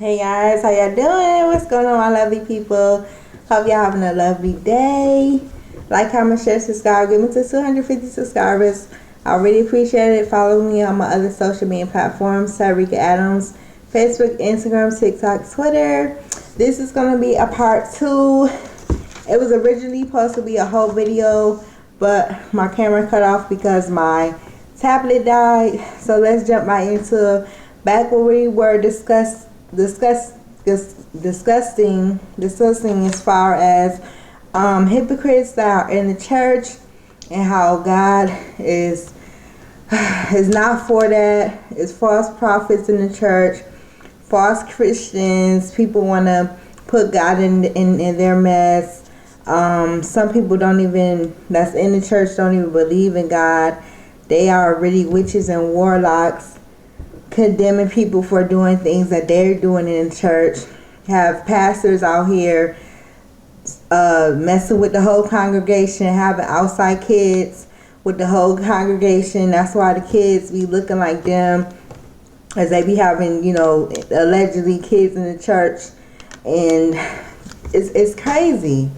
Hey guys, how y'all doing? What's going on, my lovely people? Hope y'all having a lovely day. Like, comment, share, subscribe. Get me to 250 subscribers. I really appreciate it. Follow me on my other social media platforms, Sarika Adams, Facebook, Instagram, TikTok, Twitter. This is going to be a part 2. It was originally supposed to be a whole video, but my camera cut off because my tablet died. So let's jump right into back where we were discussing as far as hypocrites that are in the church and how God is not for that. It's false prophets in the church, false Christians. People want to put God in their mess. Some people that's in the church don't even believe in God. They are really witches and warlocks, condemning people for doing things that they're doing in church. Have pastors out here messing with the whole congregation, having outside kids with the whole congregation. That's why the kids be looking like them, as they be having, allegedly kids in the church. And it's crazy.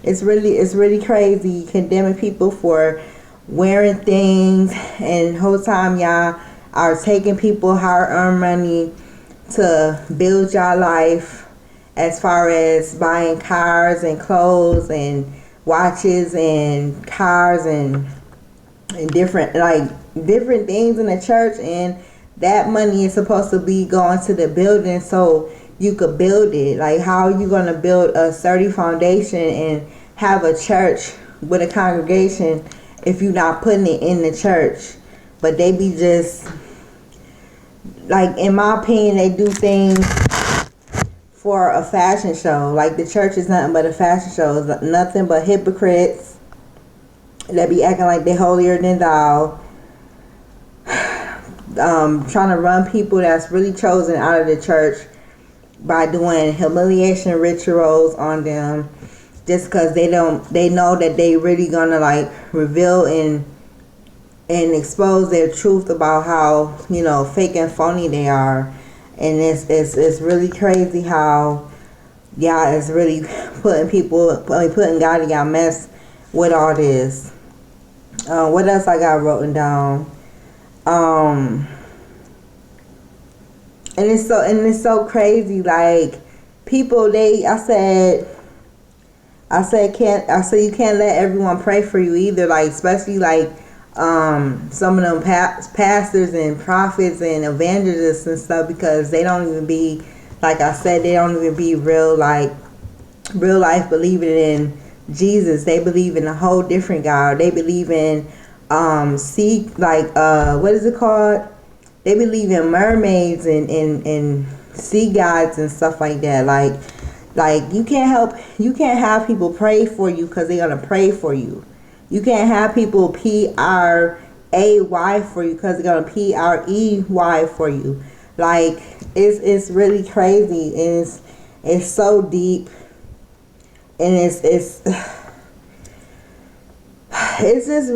It's really crazy, condemning people for wearing things, and the whole time y'all are taking people hard-earned money to build your life, as far as buying cars and clothes and watches and cars and different things in the church. And that money is supposed to be going to the building so you could build it. Like, how are you going to build a sturdy foundation and have a church with a congregation if you're not putting it in the church? But they be just, like, in my opinion, they do things for a fashion show. Like, the church is nothing but a fashion show. It's nothing but hypocrites that be acting like they holier than thou. Trying to run people that's really chosen out of the church by doing humiliation rituals on them, just because they know that they really gonna, like, reveal and expose their truth about how, fake and phony they are. And it's really crazy how y'all is really putting God in y'all mess with all this. What else I got written down? And it's so crazy. Like, people, I said you can't let everyone pray for you either. Like, especially like some of them pastors and prophets and evangelists and stuff, because they don't even be, like I said, they don't even be real life believing in Jesus. They believe in a whole different God. They believe in what is it called? They believe in mermaids and sea gods and stuff like that. Like you can't have people pray for you because they're gonna pray for you. You can't have people pray for you because they're gonna pray for you. Like, it's really crazy, and it's so deep, and it's just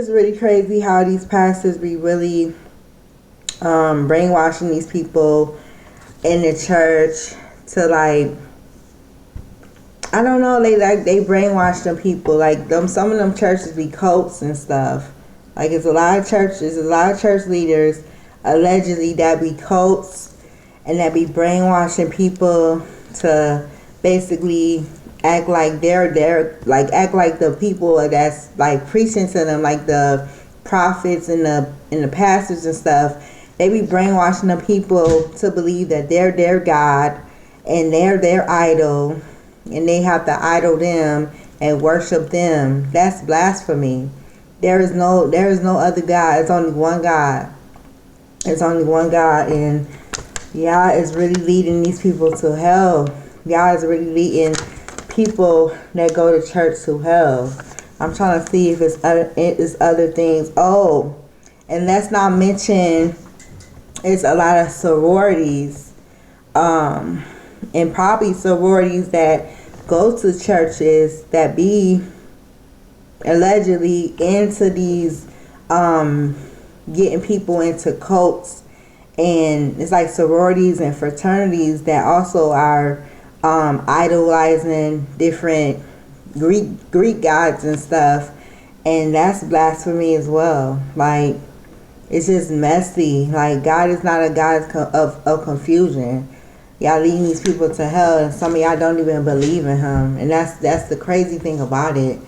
really crazy how these pastors be really brainwashing these people in the church to, like, I don't know, they brainwash them people. Like, some of them churches be cults and stuff. Like, it's a lot of church leaders allegedly that be cults and that be brainwashing people to basically act like act like the people that's, like, preaching to them, like the prophets and the pastors and stuff. They be brainwashing the people to believe that they're their God and they're their idol, and they have to idol them and worship them. That's blasphemy. There is no other God. It's only one God. And Yah is really leading these people to hell. Yah is really leading people that go to church to hell. I'm trying to see if it's other things. Oh, and let's not mention, it's a lot of sororities, and probably sororities that go to churches that be allegedly into these getting people into cults and it's like sororities and fraternities that also are idolizing different Greek gods and stuff, and that's blasphemy as well. Like, it's just messy. Like, God is not a God of confusion. Y'all leading these people to hell, and some of y'all don't even believe in him, and that's the crazy thing about it.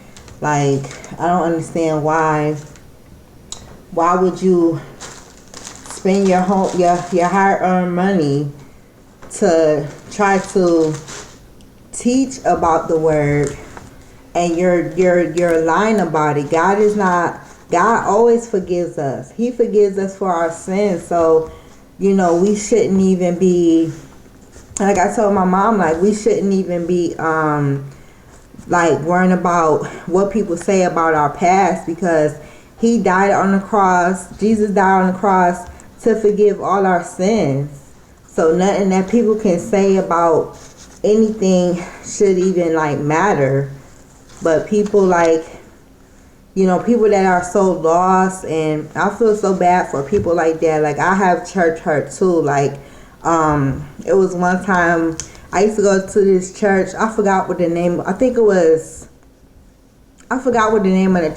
Like, I don't understand why would you spend your hard-earned money to try to teach about the word, and you're lying about it. God always forgives us. He forgives us for our sins. So, we shouldn't even be, like I told my mom, like, we shouldn't even be like worrying about what people say about our past, because he died on the cross. Jesus died on the cross to forgive all our sins. So nothing that people can say about anything should even like matter. But people like, people that are so lost, and I feel so bad for people like that. Like, I have church hurt too. Like, it was one time I used to go to this church. I forgot what the name of the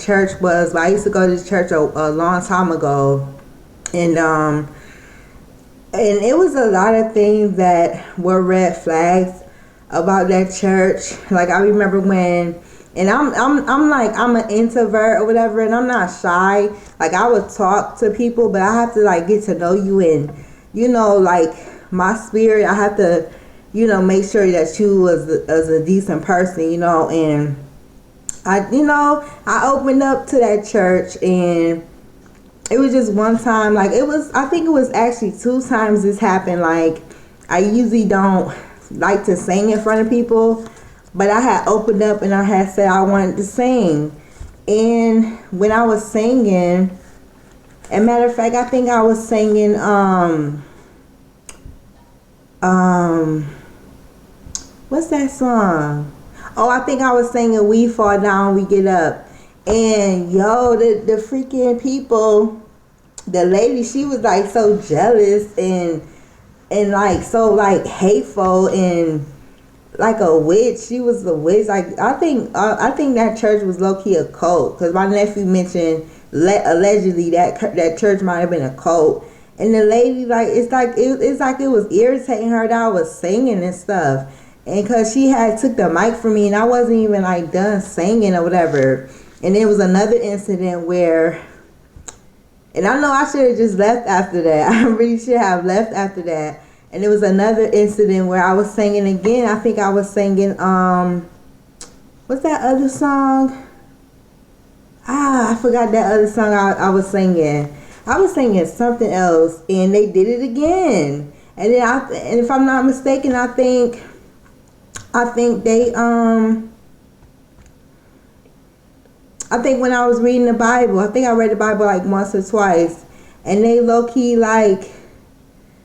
church was, but I used to go to this church a long time ago. And it was a lot of things that were red flags about that church. Like, I remember when, and I'm an introvert or whatever, and I'm not shy. Like, I would talk to people, but I have to like get to know you, and like my spirit, I have to make sure that you was a decent person, and I opened up to that church, and it was just one time. Like, I think it was actually 2 times this happened. Like, I usually don't like to sing in front of people, but I had opened up and I had said I wanted to sing. And when I was singing, as a matter of fact, I think I was singing what's that song? Oh, I think I was singing "We Fall Down, We Get Up." And the freaking people, the lady, she was like so jealous and like so like hateful and like a witch. She was a witch. Like, I think that church was low key a cult, because my nephew mentioned allegedly that church might have been a cult. And the lady, like, it's like it was irritating her that I was singing and stuff. And because she had took the mic from me, and I wasn't even like done singing or whatever. And there was another incident where, and I know I should have just left after that. I really should have left after that. And there was another incident where I was singing again. I think I was singing, what's that other song? I forgot that other song I was singing. I was singing something else, and they did it again. And then and if I'm not mistaken, I think they I think when I was reading the Bible, I think I read the Bible like once or twice, and they low-key like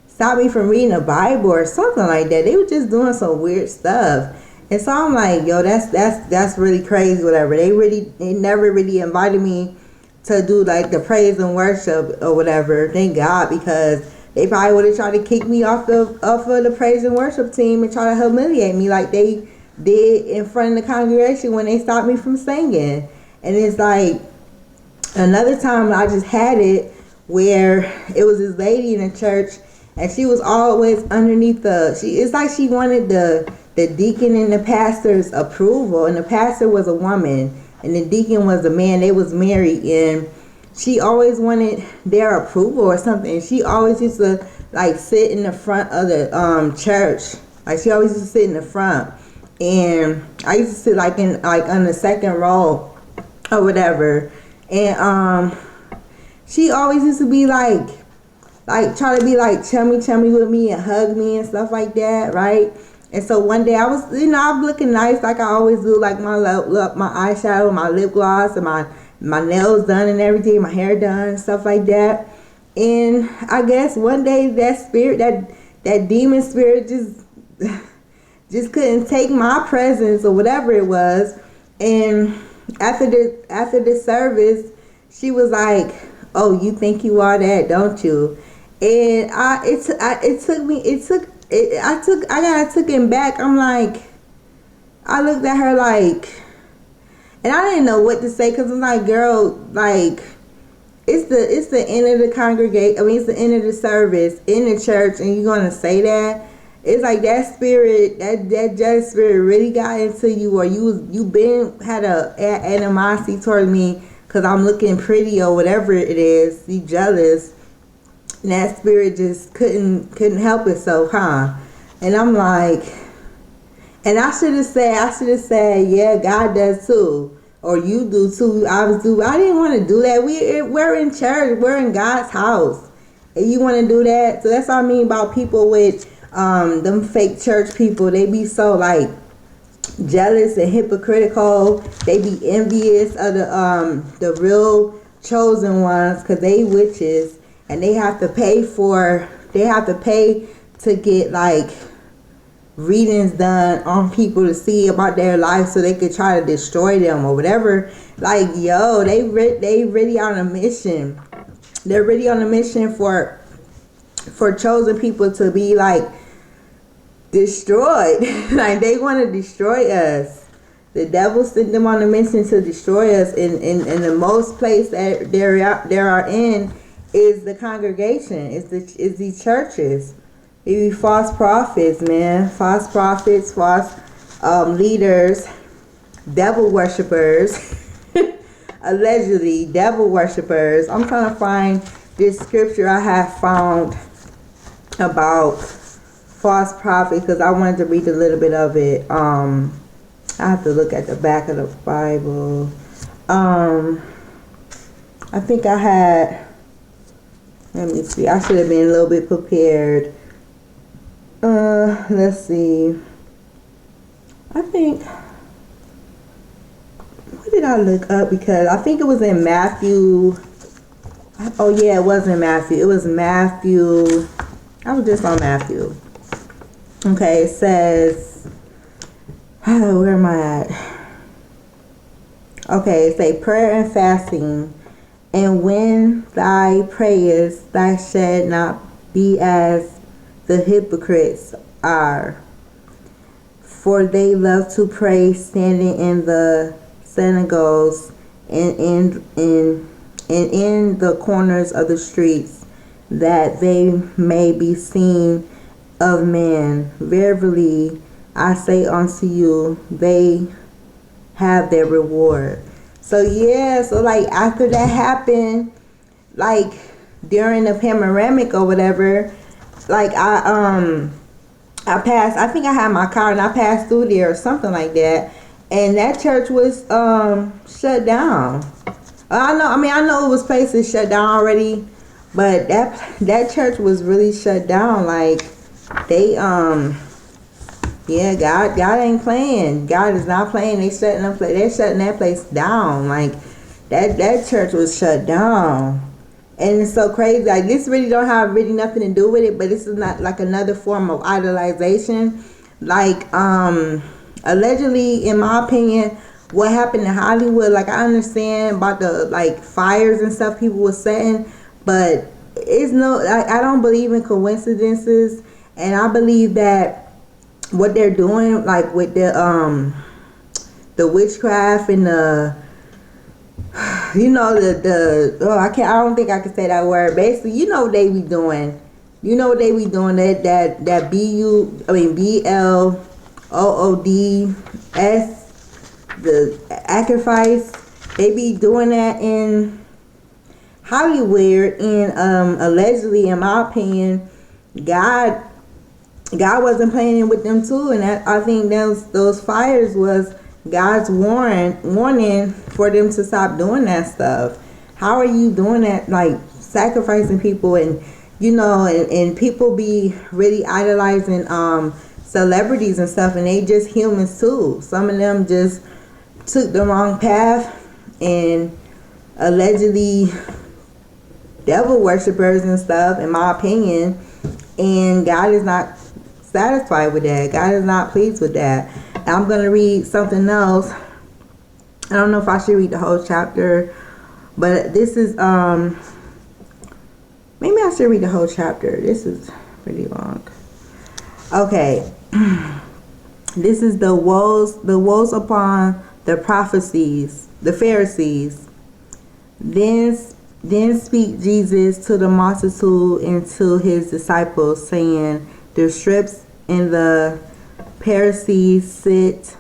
stopped me from reading the Bible or something like that. They were just doing some weird stuff. And so I'm like, yo, that's really crazy, whatever. They never really invited me to do like the praise and worship or whatever. Thank God, because they probably would have tried to kick me off of the praise and worship team and try to humiliate me like they did in front of the congregation when they stopped me from singing. And it's like another time I just had it where it was this lady in the church, and she was always underneath it's like she wanted the deacon and the pastor's approval, and the pastor was a woman and the deacon was a man. They was married, and she always wanted their approval or something. And she always used to like sit in the front of the church. Like, she always used to sit in the front, and I used to sit like on the second row or whatever. And she always used to be like try to be like chummy with me and hug me and stuff like that, right? And so one day I was, I'm looking nice like I always do, like my eyeshadow, my lip gloss, and my nails done and everything, my hair done and stuff like that. And I guess one day that spirit, that demon spirit just couldn't take my presence or whatever it was. And after the service, she was like, "Oh, you think you are that, don't you?" And I got taken back. I'm like, I looked at her like, and I didn't know what to say, because I'm like, girl, like, it's the end of the congregation. I mean, it's the end of the service in the church, and you're gonna say that? It's like that spirit, that jealous spirit really got into you, or you been had a animosity toward me because I'm looking pretty or whatever it is. You jealous, and that spirit just couldn't help itself, huh? And I'm like, and I should have said, yeah, God does too. Or you do too. I didn't want to do that. We're in church. We're in God's house. And you want to do that? So that's what I mean about people with them fake church people. They be so like jealous and hypocritical. They be envious of the real chosen ones, because they witches, and they have to pay to get like readings done on people to see about their life, so they could try to destroy them or whatever. Like, yo, they really on a mission. They're really on a mission for chosen people to be like destroyed. Like, they want to destroy us. The devil sent them on a mission to destroy us. In the most place that there are in is the congregation. Is the churches. It be false prophets, man. False prophets, false leaders, devil worshippers. Allegedly, devil worshippers. I'm trying to find this scripture I have found about false prophets, because I wanted to read a little bit of it. I have to look at the back of the Bible. I think I had, let me see, I should have been a little bit prepared. Let's see. I think, what did I look up? Because I think it was in Matthew. Oh yeah, it was in Matthew. It was Matthew. I was just on Matthew. Okay, it says, where am I at? Okay, it say prayer and fasting. And when thy prayers, thou shalt not be as the hypocrites are, for they love to pray standing in the synagogues and in the corners of the streets, that they may be seen of men. Verily I say unto you, they have their reward. So yeah, so like after that happened, like during the panoramic or whatever, like I passed, I think I had my car and I passed through there or something like that, and that church was shut down. I know it was places shut down already, but that church was really shut down. Like they yeah, God ain't playing. God is not playing. They're shutting that place down. Like that church was shut down. And it's so crazy. Like, this really don't have really nothing to do with it, but this is not like another form of idolization. Like, allegedly, in my opinion, what happened in Hollywood, like, I understand about the like fires and stuff people were setting, but it's I don't believe in coincidences, and I believe that what they're doing, like with the witchcraft and the I don't think I can say that word. Basically, you know what they be doing. That BLOODS, the sacrifice. They be doing that in Hollywood, and allegedly, in my opinion, God wasn't playing with them too, and I think those fires was God's warning for them to stop doing that stuff. How are you doing that, like sacrificing people, and and people be really idolizing celebrities and stuff, and they just humans too. Some of them just took the wrong path and allegedly devil worshippers and stuff, in my opinion, and God is not satisfied with that. God is not pleased with that. I'm going to read something else. I don't know if I should read the whole chapter, but this is maybe I should read the whole chapter. This is pretty long. Okay. This is the woes upon the prophecies, the Pharisees. Then speak Jesus to the multitude and to his disciples, saying, the scribes and the Pharisees sit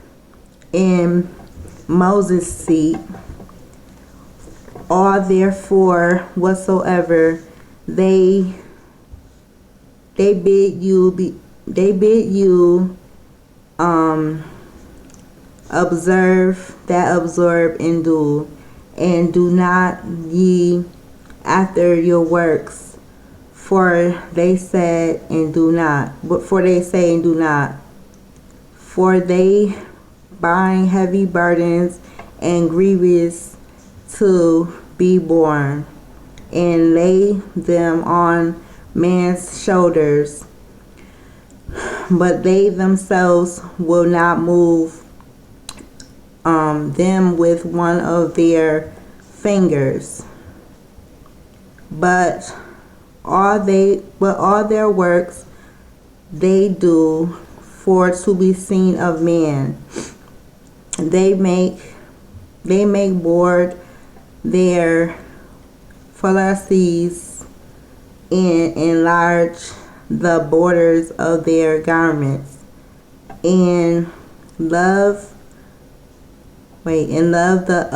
in Moses' seat. All therefore whatsoever they bid you observe and do, and do not ye after your works, for they say and do not. For they bind heavy burdens and grievous to be borne, and lay them on man's shoulders, but they themselves will not move them with one of their fingers. But all their works they do for to be seen of man. They make board their phylacteries and enlarge the borders of their garments, and love the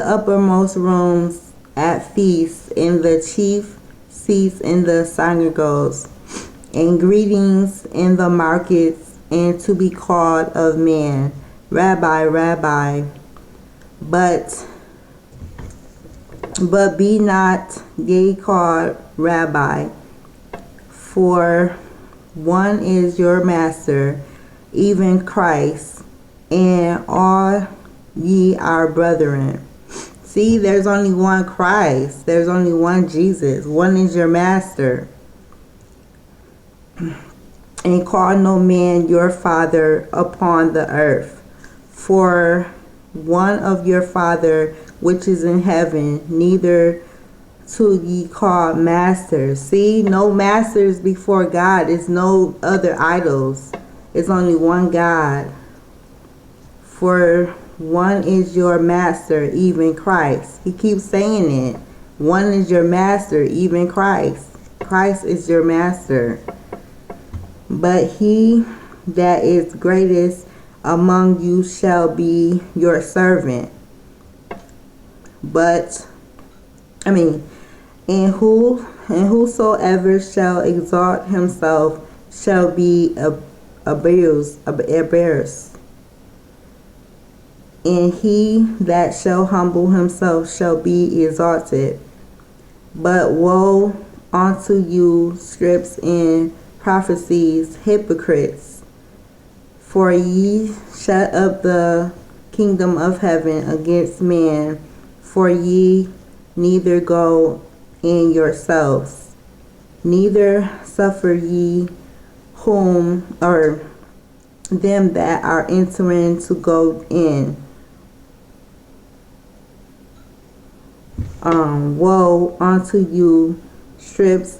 uppermost rooms at feasts, in the chief seats in the synagogues, and greetings in the markets, and to be called of man, Rabbi, Rabbi. But be not ye called Rabbi, for one is your master, even Christ, and all ye are brethren. See, there's only one Christ. There's only one Jesus. One is your master. And call no man your father upon the earth, for one of your Father which is in heaven, neither to ye call masters. See, no masters before God. There's no other idols. It's only one God. For one is your master, even Christ. He keeps saying it. One is your master, even Christ. Christ is your master. But he that is greatest among you shall be your servant. And whosoever shall exalt himself shall be abased, and he that shall humble himself shall be exalted. But woe unto you, scribes and prophecies, hypocrites! For ye shut up the kingdom of heaven against man, for ye neither go in yourselves, neither suffer ye whom or them that are entering to go in. Woe unto you, scribes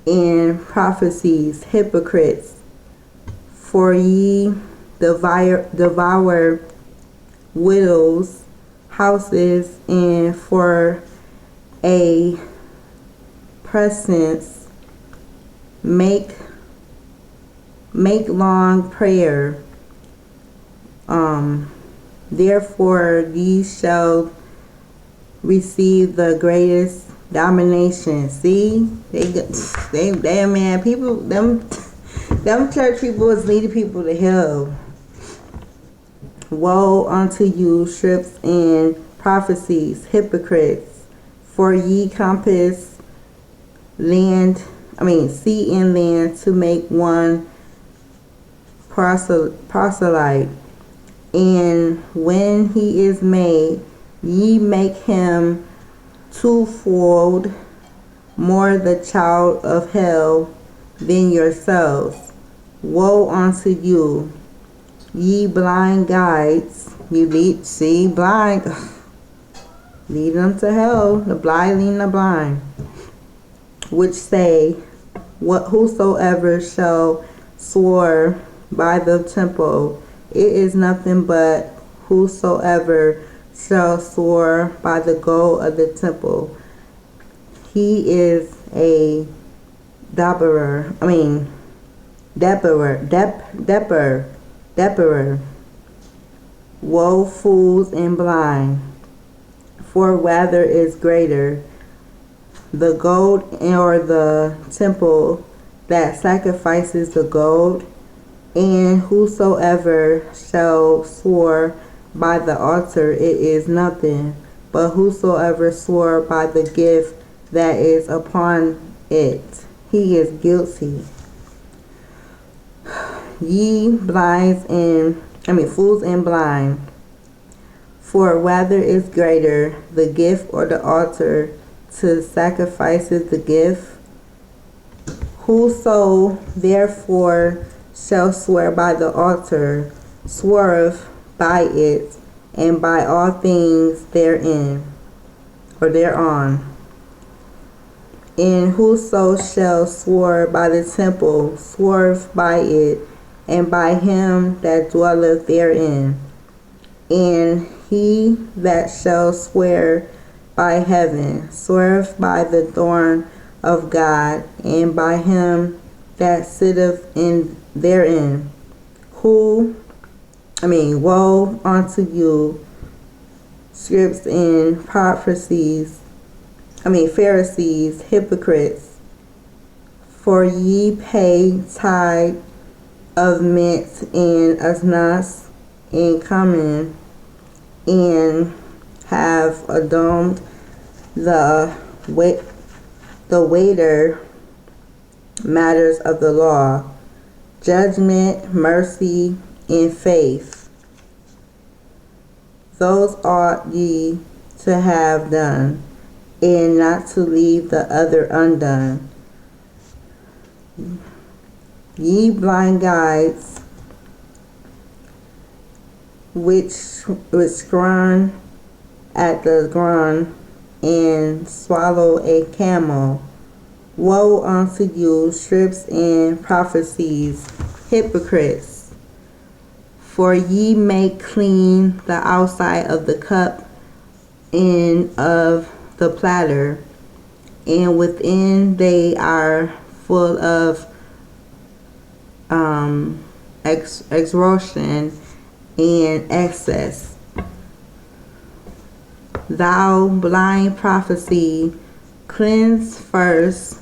and prophecies, hypocrites! For ye devour widows' houses, and for a presence make long prayer. Therefore ye shall receive the greatest damnation. See, they man, people, them church people is leading people to hell. Woe unto you, scribes and prophecies, hypocrites! For ye compass sea and land to make one proselyte, and when he is made, ye make him twofold more the child of hell than yourselves. Woe unto you, ye blind guides! You see, blind. lead them to hell. The blind leading the blind, which say, whosoever shall swear by the temple, it is nothing but whosoever shall swear by the gold of the temple. He is a dapperer. Woe, fools and blind, for whether is greater, the gold or the temple that sacrifices the gold? And whosoever shall swear by the altar, it is nothing, but whosoever swore by the gift that is upon it, he is guilty. Ye fools and blind, for whether is greater, the gift or the altar to sacrifices the gift? Whoso therefore shall swear by the altar, swerve by it, and by all things therein, or thereon. And whoso shall swear by the temple, swerve by it, and by him that dwelleth therein. And he that shall swear by heaven, swerve by the throne of God, and by him that sitteth therein. Woe unto you, scribes and Pharisees, hypocrites, for ye pay tithe of mint and anise and cumin, and have adorned the weightier matters of the law, judgment, mercy, and faith. Those ought ye to have done, and not to leave the other undone. Ye blind guides, which scrun at the ground and swallow a camel. Woe unto you, scribes and Pharisees, hypocrites! For ye make clean the outside of the cup and of the platter, and within they are full of extortion and excess. Thou blind prophecy, cleanse first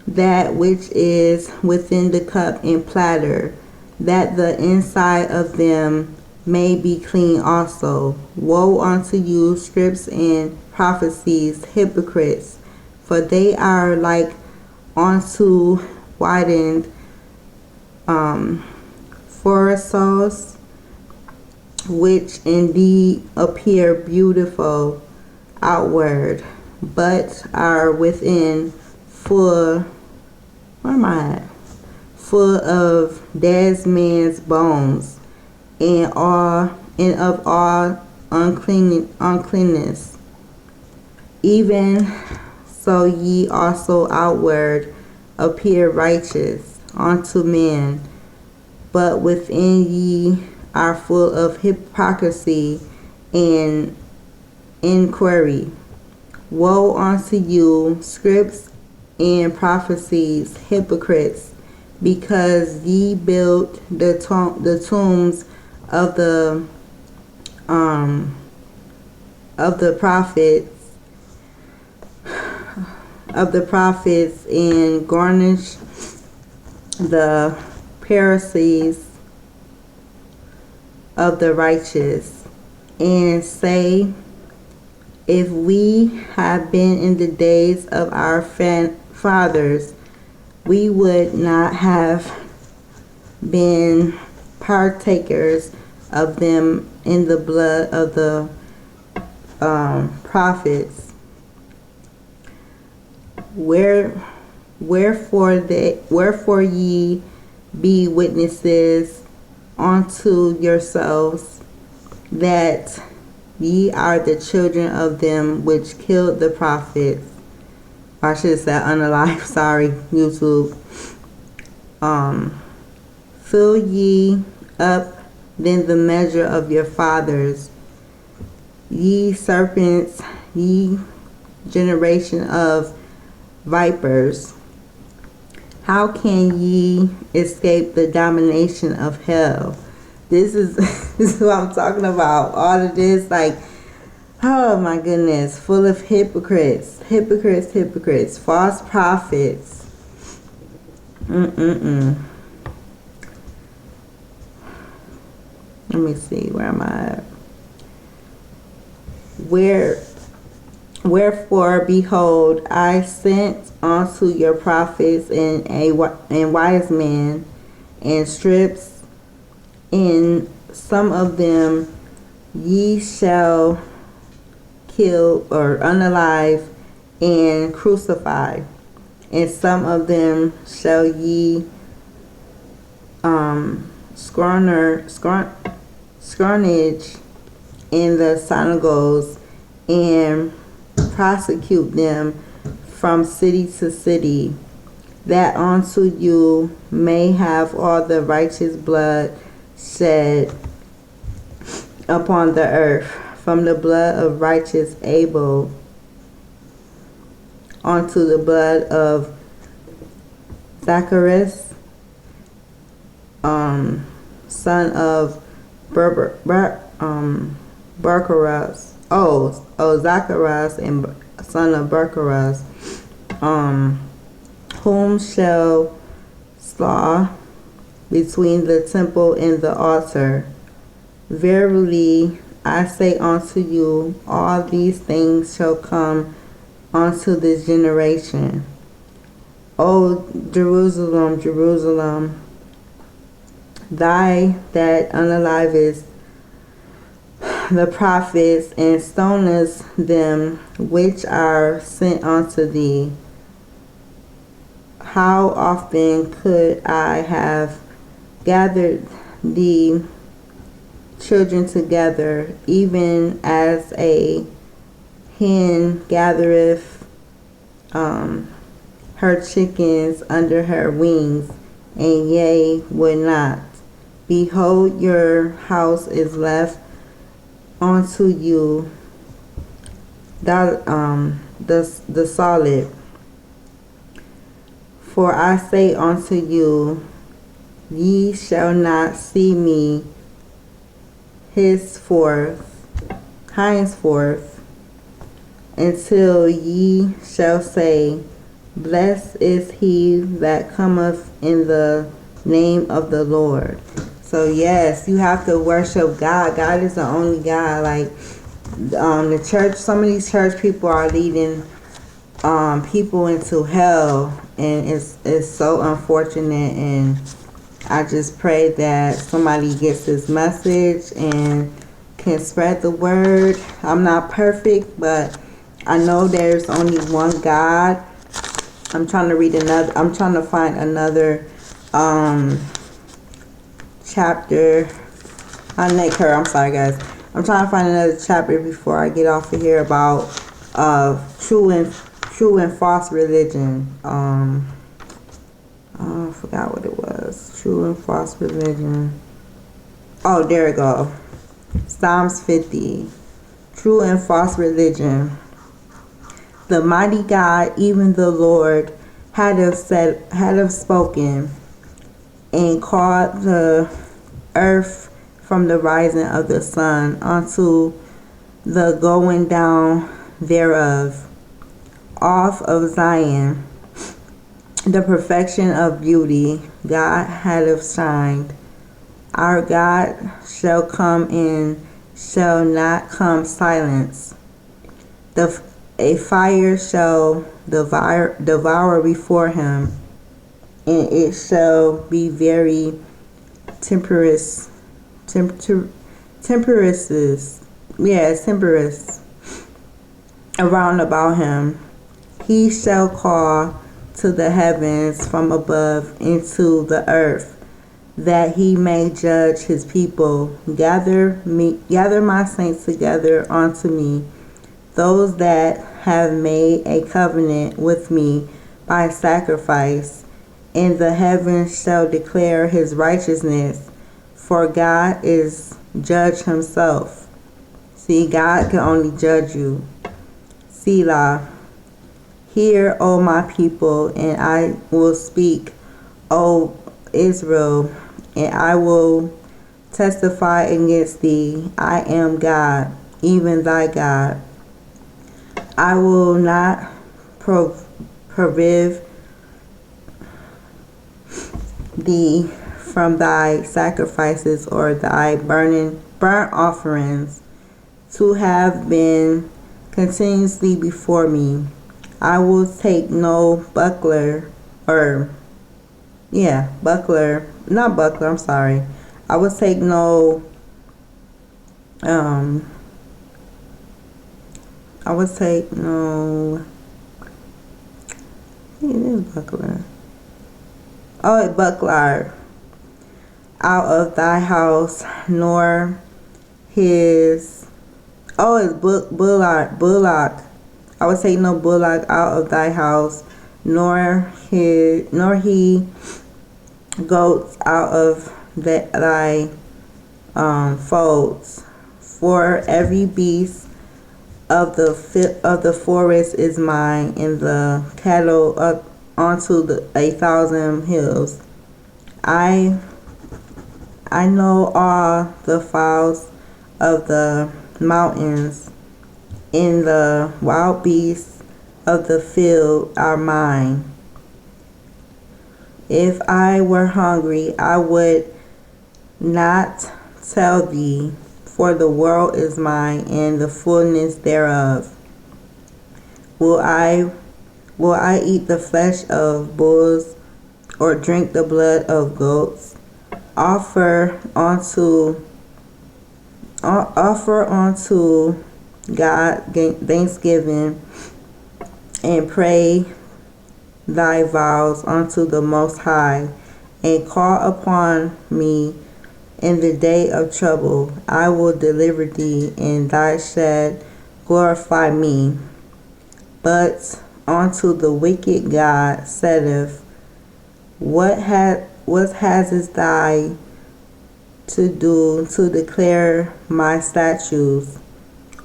that which is within the cup and platter, that the inside of them may be clean also. Woe unto you, scribes and Pharisees, hypocrites! For they are like unto whitened foresaws, which indeed appear beautiful outward, but are within full of dead man's bones, and of all uncleanness. Even so ye also outward appear righteous unto men, but within ye are full of hypocrisy and inquiry. Woe unto you, scribes and Pharisees, hypocrites! Because ye build the tombs of the prophets and garnish the Pharisees of the righteous, and say, if we had been in the days of our fathers, we would not have been partakers of them in the blood of the prophets. Wherefore ye be witnesses unto yourselves that Ye are the children of them which killed the prophets. I should have said unalive. Sorry, YouTube. Fill ye up then the measure of your fathers, ye serpents, ye generation of vipers. How can ye escape the domination of hell? This is this is what I'm talking about. All of this, like, oh my goodness, full of hypocrites, false prophets. Let me see, where am I at? Wherefore, behold, I sent unto your prophets and wise men, and strips, and some of them ye shall kill or unalive and crucify, and some of them shall ye scourge in the synagogues, and prosecute them from city to city, that unto you may have all the righteous blood shed upon the earth, from the blood of righteous Abel unto the blood of Zacharias, son of Bercharias. Zacharias and son of Bercharias, whom shall slaw between the temple and the altar. Verily I say unto you, all these things shall come unto this generation. O Jerusalem, Jerusalem, thy that unalivest the prophets, and stonest them which are sent unto thee, how often could I have gathered the children together, even as a hen gathereth her chickens under her wings, and ye would not. Behold, your house is left unto you the solid. For I say unto you, ye shall not see me henceforth, until ye shall say, blessed is he that cometh in the name of the Lord. So yes, you have to worship God. God is the only God. Like, the church, some of these church people are leading people into hell, and it's so unfortunate. And I just pray that somebody gets this message and can spread the word. I'm not perfect, but I know there's only one God. I'm trying to find another chapter. I'm sorry guys. I'm trying to find another chapter before I get off of here about true and false religion. I forgot what it was. True and false religion. Oh, there we go. Psalms 50. True and false religion. The mighty God, even the Lord, had have spoken, and called the earth from the rising of the sun unto the going down thereof. Off of Zion, the perfection of beauty, God had have shined. Our God shall come in, shall not come silence. A fire shall devour before him, and it shall be very temperous around about him. He shall call to the heavens from above into the earth that he may judge his people. Gather my saints together unto me, those that have made a covenant with me by sacrifice. And the heavens shall declare his righteousness, for God is judge himself. See, God can only judge you. Selah. Hear, O my people, and I will speak, O Israel, and I will testify against thee. I am God, even thy God. I will not prohibit thee from thy sacrifices or thy burnt offerings to have been continuously before me. I will take no I will take no it is buckler. Oh, a buckler out of thy house, nor his bullock. I will take no bullock out of thy house, nor he goats out of thy folds. For every beast of the forest is mine, and the cattle up onto 1,000 hills. I know all the fowls of the mountains, and the wild beasts of the field are mine. If I were hungry, I would not tell thee, for the world is mine, and the fullness thereof. Will I eat the flesh of bulls, or drink the blood of goats? Offer unto God thanksgiving, and pray thy vows unto the Most High, and call upon me in the day of trouble. I will deliver thee, and thou shalt glorify me. But unto the wicked God saith, What hast thou to do to declare my statutes,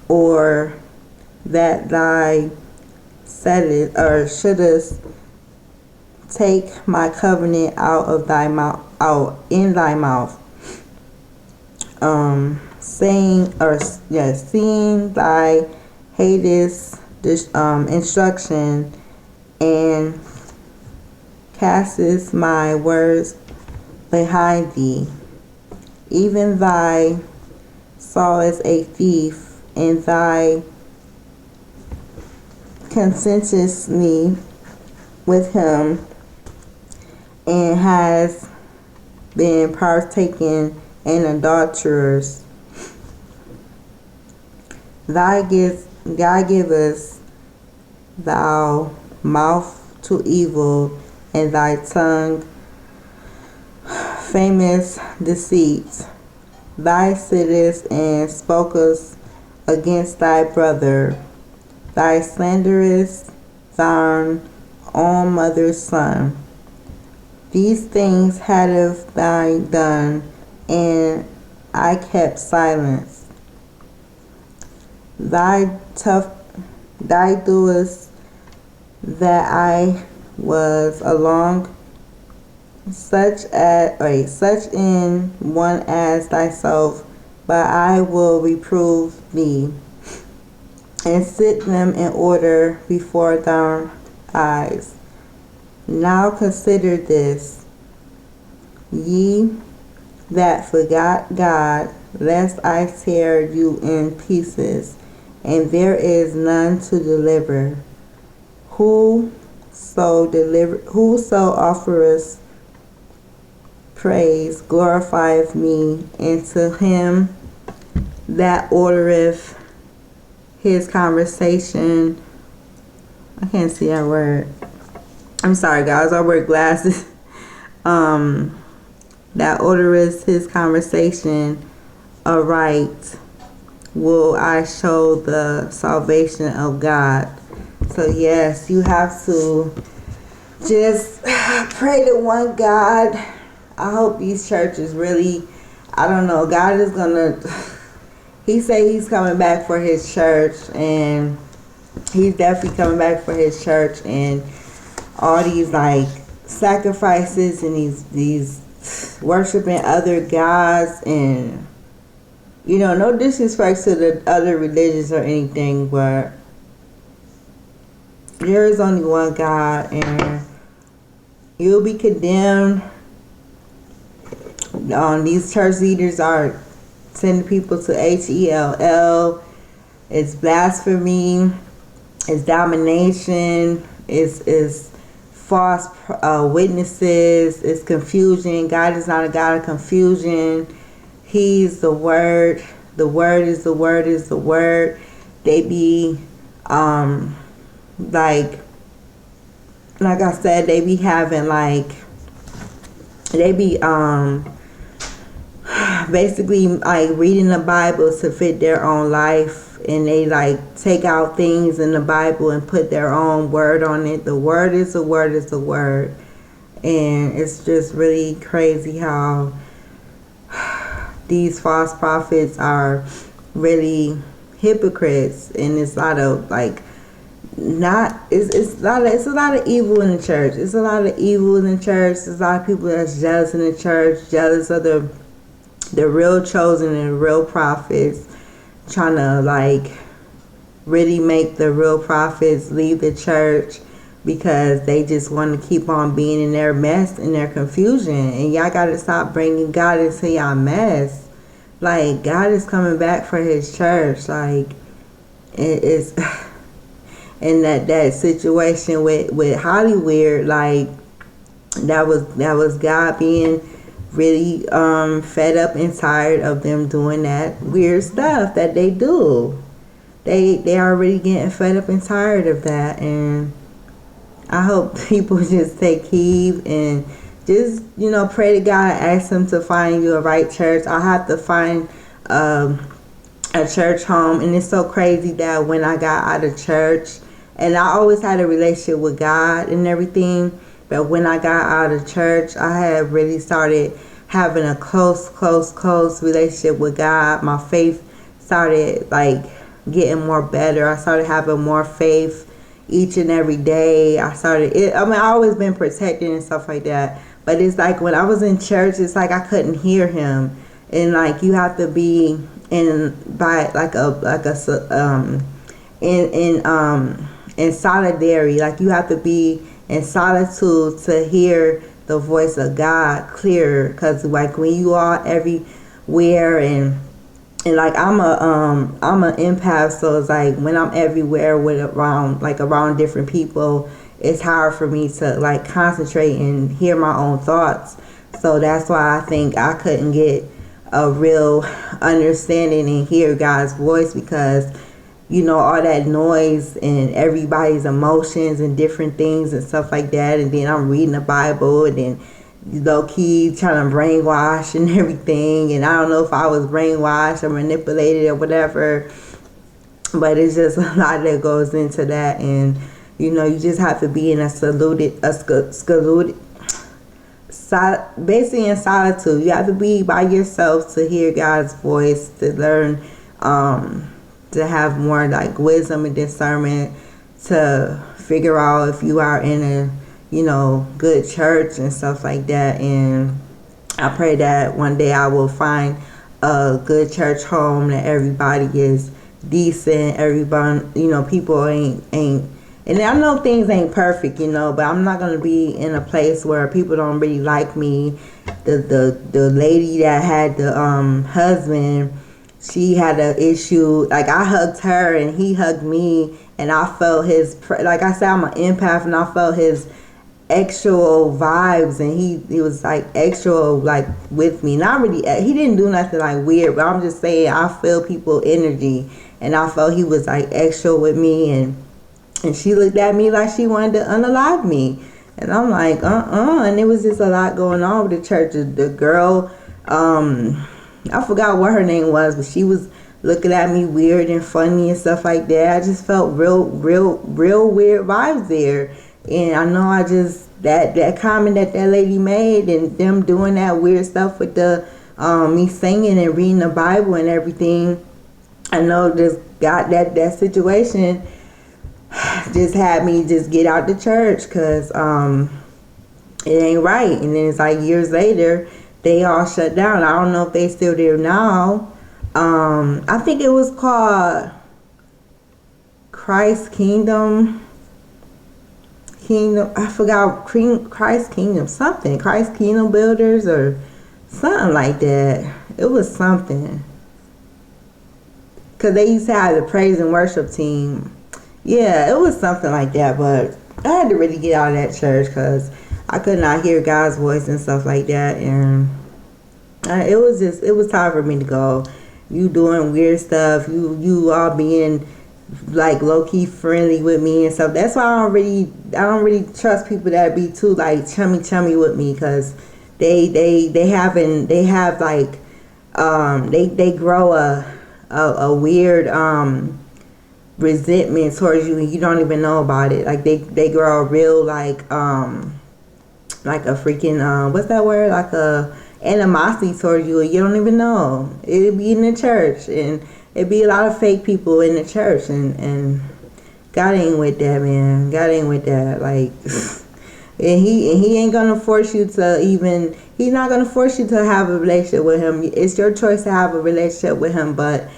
or that thou saidest or shouldest take my covenant out of thy mouth, in thy mouth, seeing thy hatest this instruction, and castest my words behind thee. Even thy sawest a thief, and thy consentest me with him, and has been partaken in adulterers. God givest thou mouth to evil, and thy tongue famous deceits. Thou sittest and spokest against thy brother. Thy slanderest thine own mother's son. These things hadst thou done, and I kept silence. Thou doest that I was along such in one as thyself, but I will reprove thee, and set them in order before thine eyes. Now consider this, ye that forgot God, lest I tear you in pieces, and there is none to deliver. Whoso offereth praise glorifieth me, and to him that ordereth his conversation. I can't see that word. I'm sorry, guys. I wear glasses. that ordereth his conversation aright, will I show the salvation of God. So yes, you have to just pray to one God. I hope these churches really, I don't know, God is gonna, he say he's coming back for his church, and he's definitely coming back for his church, and all these like sacrifices and these worshiping other gods, and you know, no disrespect to the other religions or anything, but there is only one God, and you'll be condemned. These church leaders are sending people to hell. It's blasphemy. It's damnation. It's false witnesses. It's confusion. God is not a God of confusion. He's the Word. The Word is the Word is the Word. They be like I said, they be having they be basically like reading the Bible to fit their own life, and they like take out things in the Bible and put their own word on it. The Word is the Word is the Word. And it's just really crazy how these false prophets are really hypocrites, and it's a lot of like it's a lot of evil in the church. It's a lot of evil in the church. There's a lot of people that's jealous in the church, jealous of the real chosen and the real prophets, trying to like really make the real prophets leave the church because they just want to keep on being in their mess and their confusion. And y'all gotta stop bringing God into y'all mess. Like, God is coming back for his church. Like, it's and that situation with Hollywood, like that was God being really fed up and tired of them doing that weird stuff that they do. They are really getting fed up and tired of that, and I hope people just take heed and just, you know, pray to God, ask him to find you a right church. I have to find a church home, and it's so crazy that when I got out of church, and I always had a relationship with God and everything, but when I got out of church, I had really started having a close relationship with God. My faith started like getting more better. I started having more faith each and every day. I always been protected and stuff like that, but it's like when I was in church, it's like I couldn't hear him, and like you have to be in solidarity, like you have to be in solitude to hear the voice of God clearer, because like when you are everywhere and like I'm an empath, so it's like when I'm everywhere around different people, it's hard for me to like concentrate and hear my own thoughts. So that's why I think I couldn't get a real understanding and hear God's voice, because you know, all that noise and everybody's emotions and different things and stuff like that. And then I'm reading the Bible, and then low key trying to brainwash and everything. And I don't know if I was brainwashed or manipulated or whatever, but it's just a lot that goes into that. And you know, you just have to be in basically in solitude. You have to be by yourself to hear God's voice, to learn, to have more like wisdom and discernment, to figure out if you are in a, you know, good church and stuff like that. And I pray that one day I will find a good church home, that everybody is decent, everybody, you know, people ain't and I know things ain't perfect, you know, but I'm not gonna be in a place where people don't really like me. The lady that had the husband, she had an issue. Like, I hugged her and he hugged me, and I felt his, like I said, I'm an empath, and I felt his actual vibes, and he was like actual like with me. Not really, he didn't do nothing like weird, but I'm just saying I feel people energy, and I felt he was like actual with me, and she looked at me like she wanted to unalive me. And I'm like, and it was just a lot going on with the church. The girl, I forgot what her name was, but she was looking at me weird and funny and stuff like that. I just felt real weird vibes there. And I know that comment that lady made, and them doing that weird stuff with the me singing and reading the Bible and everything, I know just got that situation just had me just get out the church, because it ain't right. And then it's like years later, they all shut down. I don't know if they still there now. I think it was called Christ Kingdom, I forgot, Christ Kingdom something, Christ Kingdom Builders or something like that. It was something, because they used to have the praise and worship team. Yeah, it was something like that. But I had to really get out of that church because I could not hear God's voice and stuff like that. And it was time for me to go. You doing weird stuff, you all being like low-key friendly with me and stuff. That's why I don't really trust people that be too like chummy with me, because they grow a weird resentment towards you, and you don't even know about it. Like they grow a real like a freaking what's that word, like a animosity towards you, and you don't even know. It'd be in the church, and it'd be a lot of fake people in the church, and God ain't with that, man. God ain't with that. Like, and he ain't gonna force you to even. He's not gonna force you to have a relationship with him. It's your choice to have a relationship with him. But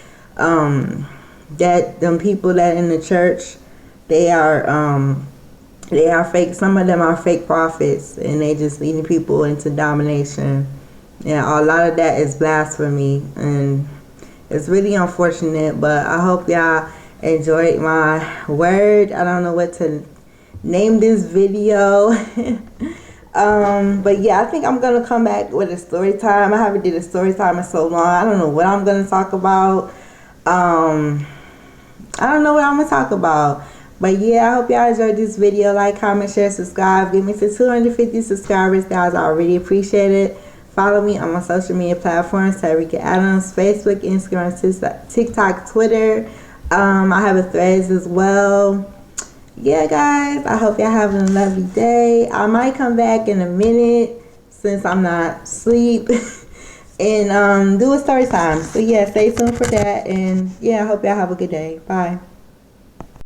that them people that in the church, they are fake. Some of them are fake prophets, and they just leading people into domination. Yeah, a lot of that is blasphemy, and it's really unfortunate. But I hope y'all enjoyed my word. I don't know what to name this video. But yeah, I think I'm gonna come back with a story time. I haven't did a story time in so long. I don't know what I'm gonna talk about. I don't know what I'm gonna talk about. But yeah, I hope y'all enjoyed this video. Like, comment, share, subscribe. Get me to 250 subscribers, guys. I really appreciate it. Follow me on my social media platforms: Tarika Adams, Facebook, Instagram, TikTok, Twitter. I have a Threads as well. Yeah, guys, I hope y'all having a lovely day. I might come back in a minute since I'm not asleep and do a story time. So yeah, stay tuned for that. And yeah, I hope y'all have a good day. Bye.